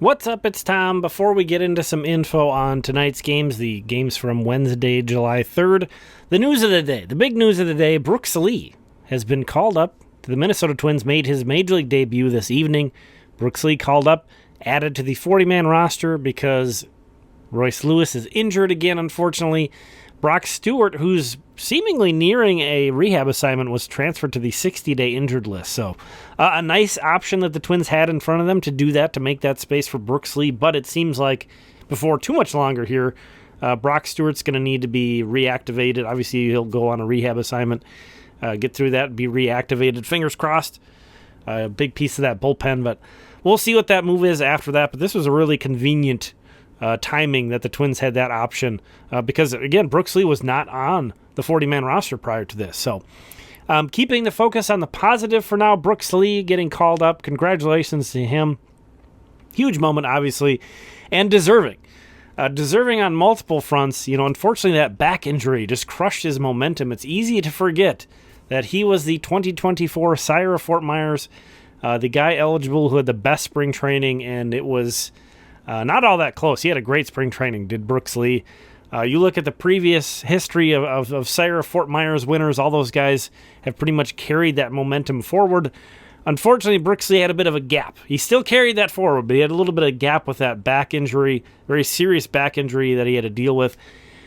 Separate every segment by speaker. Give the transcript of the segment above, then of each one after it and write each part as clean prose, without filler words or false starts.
Speaker 1: What's up? It's Tom. Before we get into some info on tonight's games, the games from Wednesday, July 3rd, the news of the day, the big news of the day, Brooks Lee has been called up. The Minnesota Twins made his Major League debut this evening. Brooks Lee called up, added to the 40-man roster because Royce Lewis is injured again, unfortunately. Brock Stewart, who's seemingly nearing a rehab assignment, was transferred to the 60-day injured list. So a nice option that the Twins had in front of them to do that, to make that space for Brooks Lee. But it seems like before too much longer here, Brock Stewart's going to need to be reactivated. Obviously, he'll go on a rehab assignment, get through that, be reactivated. Fingers crossed. A big piece of that bullpen, but we'll see what that move is after that. But this was a really convenient timing that the Twins had that option because, again, Brooks Lee was not on the 40-man roster prior to this. So keeping the focus on the positive for now, Brooks Lee getting called up. Congratulations to him. Huge moment, obviously, and deserving. Deserving on multiple fronts. You know, unfortunately, that back injury just crushed his momentum. It's easy to forget that he was the 2024 Sire of Fort Myers, the guy eligible who had the best spring training, and it was not all that close. He had a great spring training, did Brooks Lee. You look at the previous history of Sire of Fort Myers winners, all those guys have pretty much carried that momentum forward. Unfortunately, Brooks Lee had a bit of a gap. He still carried that forward, but he had a little bit of gap with that back injury, very serious back injury that he had to deal with.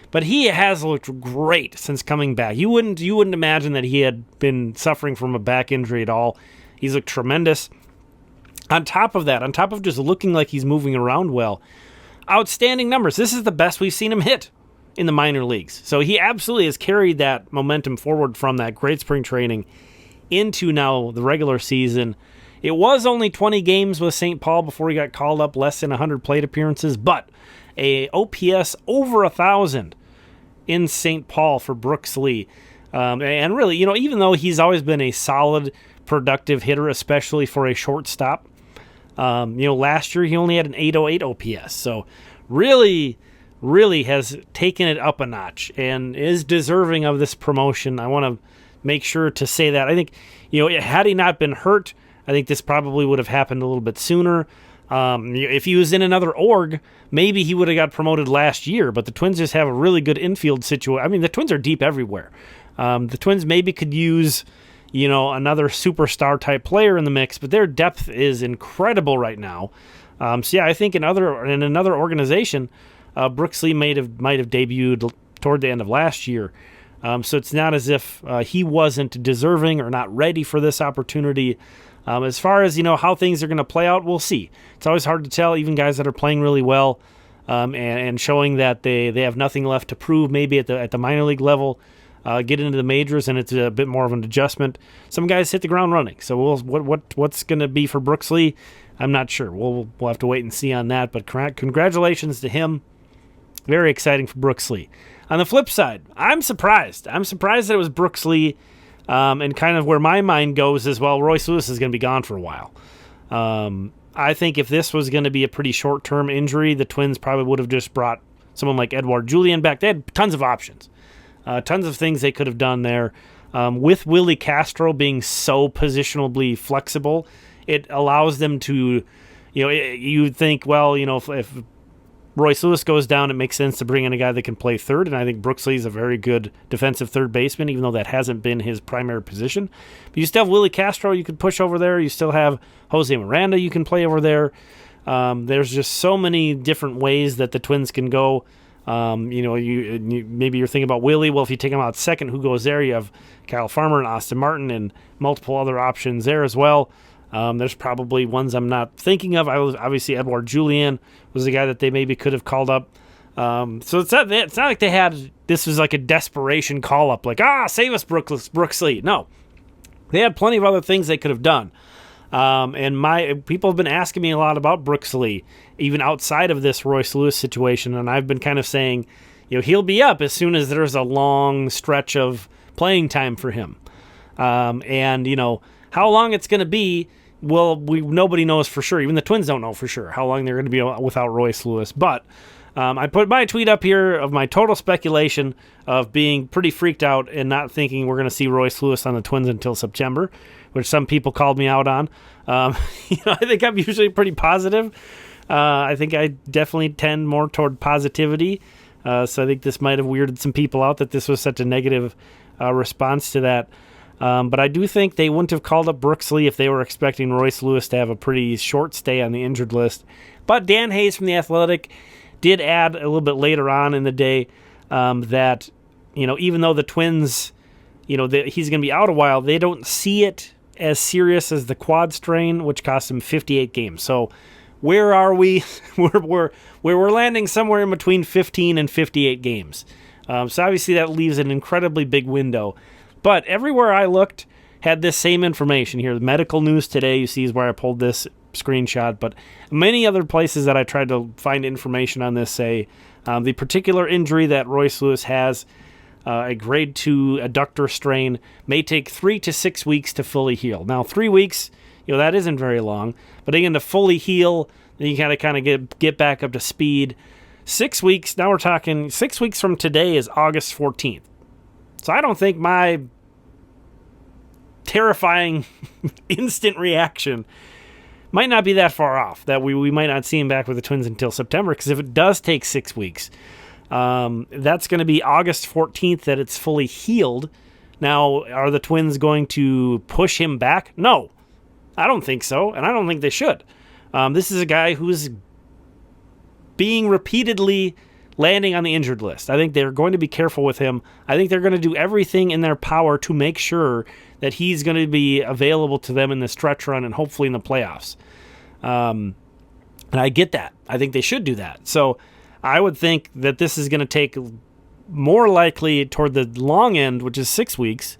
Speaker 1: But he has looked great since coming back. You wouldn't imagine that he had been suffering from a back injury at all. He's looked tremendous. On top of that, on top of just looking like he's moving around well, outstanding numbers. This is the best we've seen him hit in the minor leagues. So he absolutely has carried that momentum forward from that great spring training into now the regular season. It was only 20 games with St. Paul before he got called up, less than 100 plate appearances, but a OPS over 1,000 in St. Paul for Brooks Lee. And really, even though he's always been a solid, productive hitter, especially for a shortstop, last year he only had an 808 OPS. So really has taken it up a notch and is deserving of this promotion. I want to make sure to say that. I think, had he not been hurt, I think this probably would have happened a little bit sooner. If he was in another org, maybe he would have got promoted last year, but the Twins just have a really good infield situation. I mean, the Twins are deep everywhere. The Twins maybe could use, another superstar type player in the mix, but their depth is incredible right now. I think in another organization, Brooks Lee might have debuted toward the end of last year. So it's not as if he wasn't deserving or not ready for this opportunity. As far as, how things are going to play out, we'll see. It's always hard to tell, even guys that are playing really well and showing that they have nothing left to prove, maybe at the minor league level, get into the majors, and it's a bit more of an adjustment. Some guys hit the ground running. So what's going to be for Brooks Lee, I'm not sure. We'll have to wait and see on that. But congratulations to him. Very exciting for Brooks Lee. On the flip side, I'm surprised. I'm surprised that it was Brooks Lee. And kind of where my mind goes is, well, Royce Lewis is going to be gone for a while. I think if this was going to be a pretty short-term injury, the Twins probably would have just brought someone like Edouard Julien back. They had tons of options, tons of things they could have done there. With Willie Castro being so positionally flexible, it allows them to, you'd think, well, if Royce Lewis goes down, it makes sense to bring in a guy that can play third, and I think Brooks Lee is a very good defensive third baseman, even though that hasn't been his primary position. But you still have Willie Castro you could push over there. You still have Jose Miranda you can play over there. There's just so many different ways that the Twins can go. Maybe you're thinking about Willie. Well, if you take him out second, who goes there? You have Kyle Farmer and Austin Martin and multiple other options there as well. There's probably ones I'm not thinking of. Obviously, Edouard Julien was the guy that they maybe could have called up. So it's not like they had, this was like a desperation call up, like, save us, Brooks Lee. No, they had plenty of other things they could have done. And people have been asking me a lot about Brooks Lee, even outside of this Royce Lewis situation. And I've been kind of saying, he'll be up as soon as there's a long stretch of playing time for him. How long it's going to be, well, nobody knows for sure. Even the Twins don't know for sure how long they're going to be without Royce Lewis. But I put my tweet up here of my total speculation of being pretty freaked out and not thinking we're going to see Royce Lewis on the Twins until September, which some people called me out on. I think I'm usually pretty positive. I think I definitely tend more toward positivity. So I think this might have weirded some people out that this was such a negative response to that. But I do think they wouldn't have called up Brooks Lee if they were expecting Royce Lewis to have a pretty short stay on the injured list. But Dan Hayes from The Athletic did add a little bit later on in the day that, even though the Twins, he's going to be out a while, they don't see it as serious as the quad strain, which cost him 58 games. So where are we? we're landing somewhere in between 15 and 58 games. So obviously that leaves an incredibly big window. But everywhere I looked had this same information here. The medical news today, you see, is where I pulled this screenshot. But many other places that I tried to find information on this say the particular injury that Royce Lewis has, a grade 2 adductor strain, may take 3 to 6 weeks to fully heal. Now, 3 weeks, that isn't very long. But again, to fully heal, then you kind of get back up to speed. 6 weeks, now we're talking 6 weeks from today is August 14th. So I don't think my terrifying instant reaction might not be that far off, that we might not see him back with the Twins until September, because if it does take 6 weeks, that's going to be August 14th that it's fully healed. Now, are the Twins going to push him back? No, I don't think so, and I don't think they should. This is a guy who's being repeatedly landing on the injured list. I think they're going to be careful with him. I think they're going to do everything in their power to make sure that he's going to be available to them in the stretch run and hopefully in the playoffs. And I get that. I think they should do that. So I would think that this is going to take more likely toward the long end, which is 6 weeks.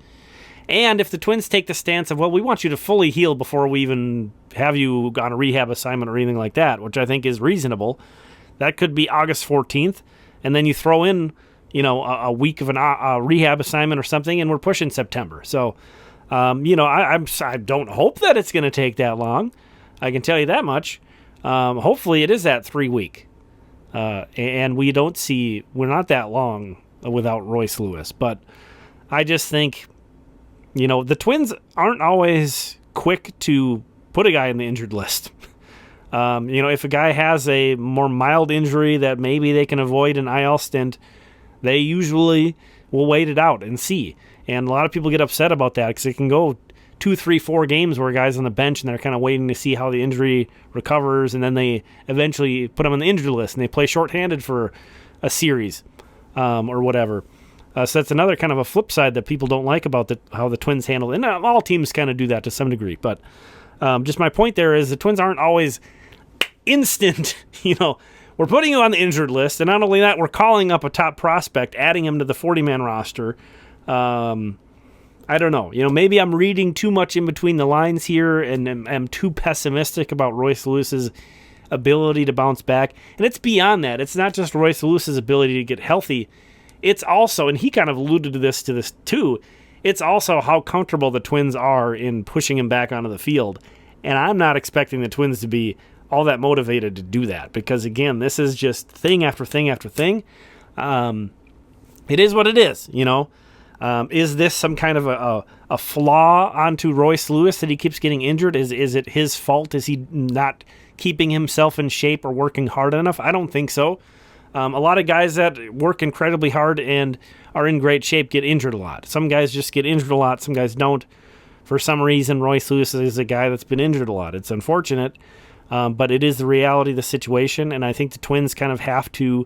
Speaker 1: And if the Twins take the stance of, well, we want you to fully heal before we even have you on a rehab assignment or anything like that, which I think is reasonable, that could be August 14th, and then you throw in, a week of a rehab assignment or something, and we're pushing September. So, I don't hope that it's going to take that long. I can tell you that much. Hopefully, it is that 3 week, and we're not that long without Royce Lewis. But I just think, the Twins aren't always quick to put a guy in the injured list. If a guy has a more mild injury that maybe they can avoid an IL stint, they usually will wait it out and see. And a lot of people get upset about that because it can go 2, 3, 4 games where a guy's on the bench and they're kind of waiting to see how the injury recovers, and then they eventually put him on the injured list and they play shorthanded for a series or whatever. So that's another kind of a flip side that people don't like about how the Twins handle it. And all teams kind of do that to some degree. But just my point there is the Twins aren't always instant, we're putting you on the injured list, and not only that, we're calling up a top prospect, adding him to the 40-man roster. I don't know. Maybe I'm reading too much in between the lines here and am too pessimistic about Royce Lewis's ability to bounce back. And it's beyond that. It's not just Royce Lewis's ability to get healthy. It's also, and he kind of alluded to this too, it's also how comfortable the Twins are in pushing him back onto the field. And I'm not expecting the Twins to be all that motivated to do that, because again, this is just thing after thing after thing. It is what it is, Is this some kind of a flaw onto Royce Lewis that he keeps getting injured? Is it his fault? Is he not keeping himself in shape or working hard enough? I don't think so. A lot of guys that work incredibly hard and are in great shape get injured a lot. Some guys just get injured a lot. Some guys don't. For some reason, Royce Lewis is a guy that's been injured a lot. It's unfortunate, but it is the reality of the situation, and I think the Twins kind of have to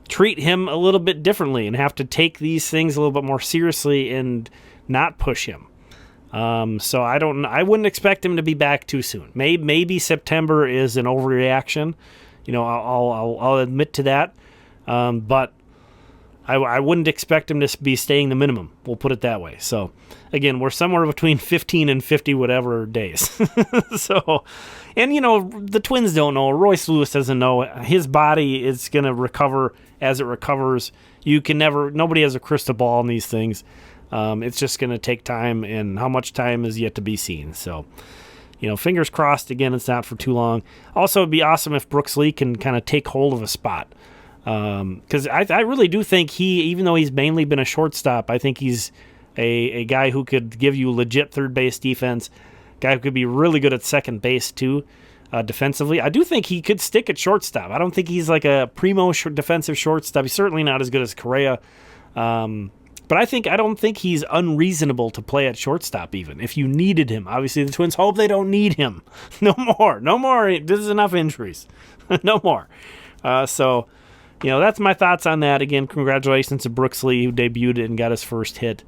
Speaker 1: treat him a little bit differently and have to take these things a little bit more seriously and not push him. So I wouldn't expect him to be back too soon. Maybe September is an overreaction. I'll admit to that. But I wouldn't expect him to be staying the minimum. We'll put it that way. So again, we're somewhere between 15 and 50 whatever days. So, and the Twins don't know. Royce Lewis doesn't know. His body is going to recover as it recovers. Nobody has a crystal ball on these things. It's just going to take time, and how much time is yet to be seen. So, fingers crossed. Again, it's not for too long. Also, it'd be awesome if Brooks Lee can kind of take hold of a spot. Because I really do think even though he's mainly been a shortstop, I think he's a guy who could give you legit third base defense, guy who could be really good at second base too. defensively. I do think he could stick at shortstop. I don't think he's like a primo defensive shortstop. He's certainly not as good as Correa. But I don't think he's unreasonable to play at shortstop even if you needed him. Obviously, the Twins hope they don't need him. No more. This is enough injuries. No more. So, that's my thoughts on that. Again, congratulations to Brooks Lee, who debuted and got his first hit.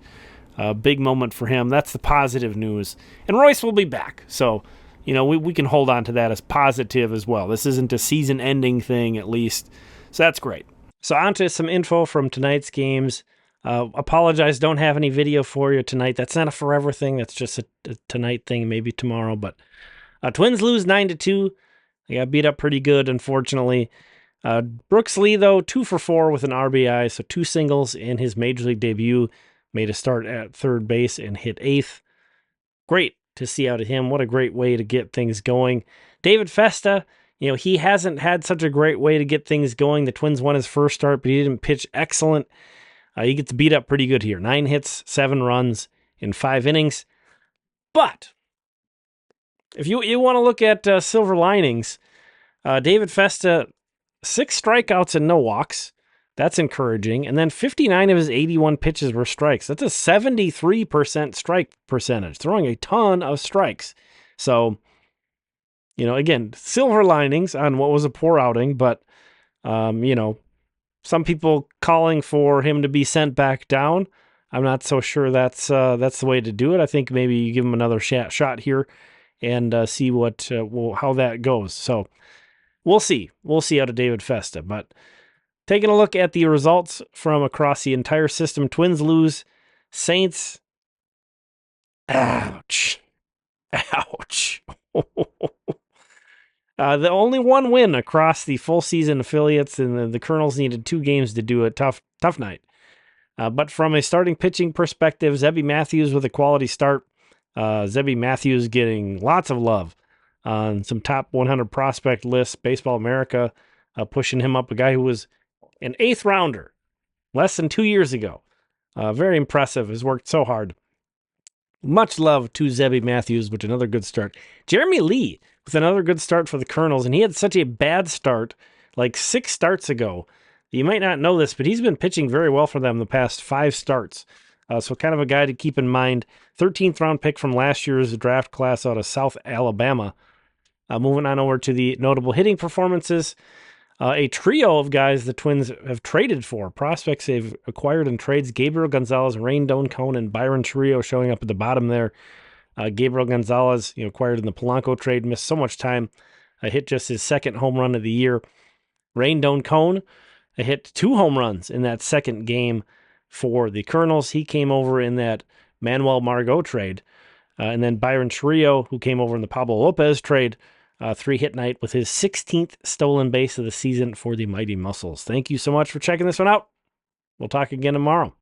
Speaker 1: Big moment for him. That's the positive news. And Royce will be back. So, we can hold on to that as positive as well. This isn't a season-ending thing, at least. So that's great. So on to some info from tonight's games. Apologize, don't have any video for you tonight. That's not a forever thing. That's just a tonight thing, maybe tomorrow. But Twins lose 9-2. They got beat up pretty good, unfortunately. Brooks Lee, though, 2 for 4 with an RBI, so 2 singles in his major league debut. Made a start at third base and hit 8th. Great to see out of him. What a great way to get things going. David Festa, he hasn't had such a great way to get things going. The Twins won his first start, but he didn't pitch excellent. He gets beat up pretty good here. 9 hits, 7 runs in 5 innings. But if you want to look at silver linings, David Festa, 6 strikeouts and no walks. That's encouraging. And then 59 of his 81 pitches were strikes. That's a 73% strike percentage, throwing a ton of strikes. So, again, silver linings on what was a poor outing, but, some people calling for him to be sent back down. I'm not so sure that's the way to do it. I think maybe you give him another shot here and see how that goes. So we'll see. We'll see out of David Festa. But taking a look at the results from across the entire system, Twins lose. Saints. Ouch. Ouch. The only one win across the full season affiliates, and the Colonels needed 2 games to do it. Tough night. But from a starting pitching perspective, Zebby Matthews with a quality start. Zebby Matthews getting lots of love on some top 100 prospect lists. Baseball America pushing him up, a guy who was an 8th rounder less than 2 years ago. Very impressive. Has worked so hard. Much love to Zebby Matthews, which another good start. Jeremy Lee with another good start for the Colonels, and he had such a bad start like 6 starts ago. You might not know this, but he's been pitching very well for them the past 5 starts. So kind of a guy to keep in mind. 13th round pick from last year's draft class out of South Alabama. Moving on over to the notable hitting performances. A trio of guys the Twins have traded for. Prospects they've acquired in trades. Gabriel Gonzalez, Rain Cone, and Byron Chiriot showing up at the bottom there. Gabriel Gonzalez, acquired in the Polanco trade, missed so much time. Hit just his 2nd home run of the year. Rain Cone hit 2 home runs in that 2nd game for the Colonels. He came over in that Manuel Margot trade. And then Byron Chiriot, who came over in the Pablo Lopez trade, 3-hit night with his 16th stolen base of the season for the Mighty Muscles. Thank you so much for checking this one out. We'll talk again tomorrow.